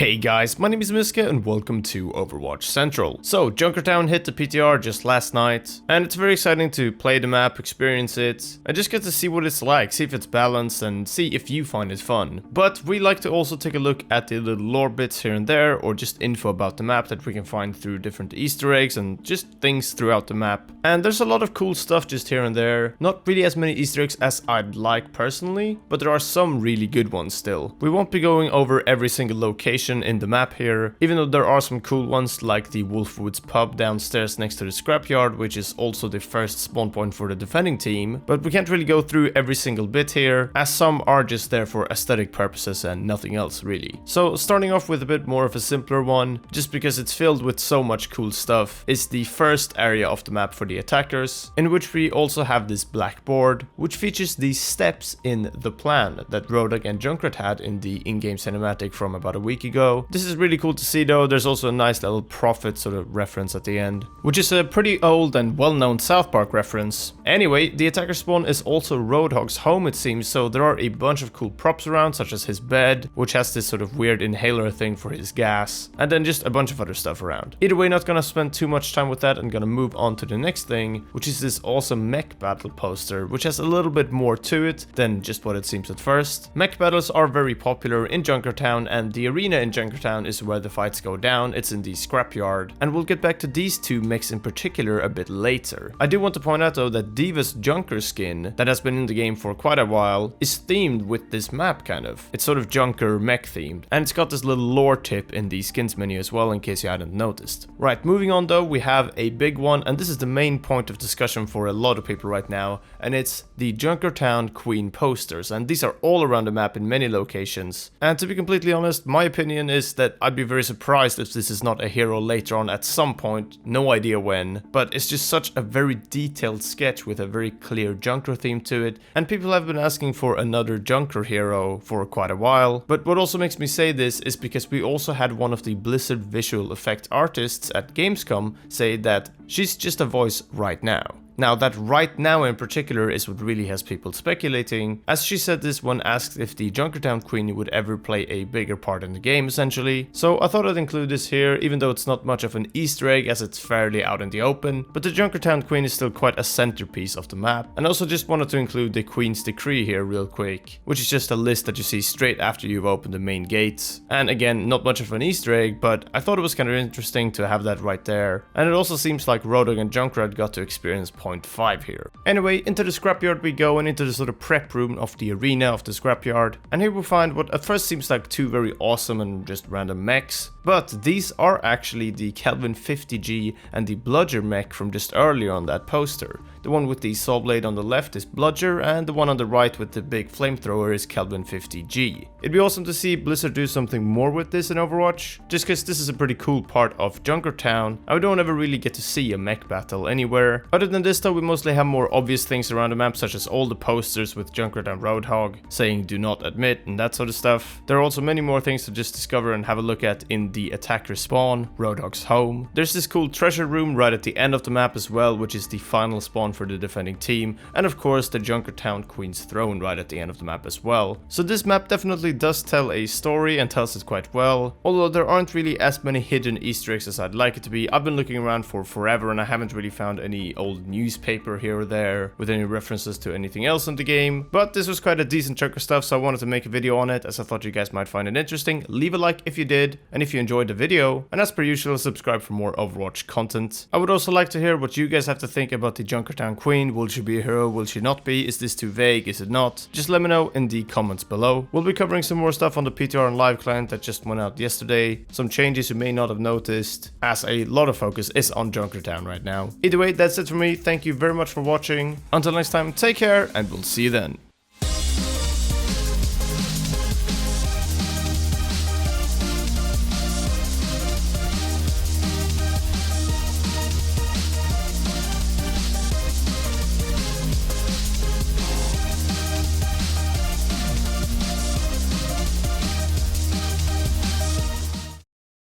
Hey guys, my name is Mysca and welcome to Overwatch Central. So, Junkertown hit the PTR just last night, and it's very exciting to play the map, experience it, and just get to see what it's like, see if it's balanced, and see if you find it fun. But we like to also take a look at the little lore bits here and there, or just info about the map that we can find through different Easter eggs and just things throughout the map. And there's a lot of cool stuff just here and there. Not really as many Easter eggs as I'd like personally, but there are some really good ones still. We won't be going over every single location in the map here, even though there are some cool ones like the Wolfwoods pub downstairs next to the scrapyard, which is also the first spawn point for the defending team, but we can't really go through every single bit here, as some are just there for aesthetic purposes and nothing else really. So starting off with a bit more of a simpler one, just because it's filled with so much cool stuff, is the first area of the map for the attackers, in which we also have this black board, which features these steps in the plan that Rodak and Junkrat had in the in-game cinematic from about a week ago. This is really cool to see though. There's also a nice little Prophet sort of reference at the end, which is a pretty old and well-known South Park reference. Anyway, the attacker spawn is also Roadhog's home it seems, so there are a bunch of cool props around, such as his bed, which has this sort of weird inhaler thing for his gas, and then just a bunch of other stuff around. Either way, not gonna spend too much time with that and gonna move on to the next thing, which is this awesome mech battle poster, which has a little bit more to it than just what it seems at first. Mech battles are very popular in Junkertown, and the arena in Junkertown is where the fights go down. It's in the scrapyard, and we'll get back to these two mechs in particular a bit later. I do want to point out though that Diva's Junker skin, that has been in the game for quite a while, is themed with this map kind of. It's sort of Junker mech themed, and it's got this little lore tip in the skins menu as well in case you hadn't noticed. Right, moving on though, we have a big one, and this is the main point of discussion for a lot of people right now, and it's the Junkertown Queen posters, and these are all around the map in many locations. And to be completely honest, my opinion is that I'd be very surprised if this is not a hero later on at some point, no idea when, but it's just such a very detailed sketch with a very clear Junker theme to it, and people have been asking for another Junker hero for quite a while. But what also makes me say this is because we also had one of the Blizzard visual effect artists at Gamescom say that she's just a voice right now. Now that right now in particular is what really has people speculating, as she said this when asked if the Junkertown Queen would ever play a bigger part in the game essentially. So I thought I'd include this here, even though it's not much of an Easter egg as it's fairly out in the open, but the Junkertown Queen is still quite a centerpiece of the map. And I also just wanted to include the Queen's Decree here real quick, which is just a list that you see straight after you've opened the main gates. And again, not much of an Easter egg, but I thought it was kind of interesting to have that right there. And it also seems like Rodak and Junkrat got to experience 0.5 here. Anyway, into the scrapyard we go, and into the sort of prep room of the arena of the scrapyard, and here we find what at first seems like two very awesome and just random mechs, but these are actually the Kelvin 50G and the Bludger mech from just earlier on that poster. The one with the saw blade on the left is Bludger, and the one on the right with the big flamethrower is Kelvin 50G. It'd be awesome to see Blizzard do something more with this in Overwatch, just because this is a pretty cool part of Junkertown, and we don't ever really get to see a mech battle anywhere. Other than this though, we mostly have more obvious things around the map, such as all the posters with Junkrat and Roadhog saying do not admit and that sort of stuff. There are also many more things to just discover and have a look at in the attacker spawn, Roadhog's home. There's this cool treasure room right at the end of the map as well, which is the final spawn for the defending team, and of course the Junkertown Queen's throne right at the end of the map as well. So this map definitely does tell a story and tells it quite well, although there aren't really as many hidden Easter eggs as I'd like it to be. I've been looking around for forever and I haven't really found any old newspaper here or there with any references to anything else in the game, but this was quite a decent chunk of stuff, so I wanted to make a video on it as I thought you guys might find it interesting. Leave a like if you did, and if you enjoyed the video, and as per usual, subscribe for more Overwatch content. I would also like to hear what you guys have to think about the Junkertown Queen. Will she be a hero? Will she not be? Is this too vague? Is it not? Just let me know in the comments below. We'll be covering some more stuff on the PTR and live client that just went out yesterday, some changes you may not have noticed, as a lot of focus is on Junkertown right now. Either way, that's it for me. Thank you very much for watching. Until next time, take care, and we'll see you then.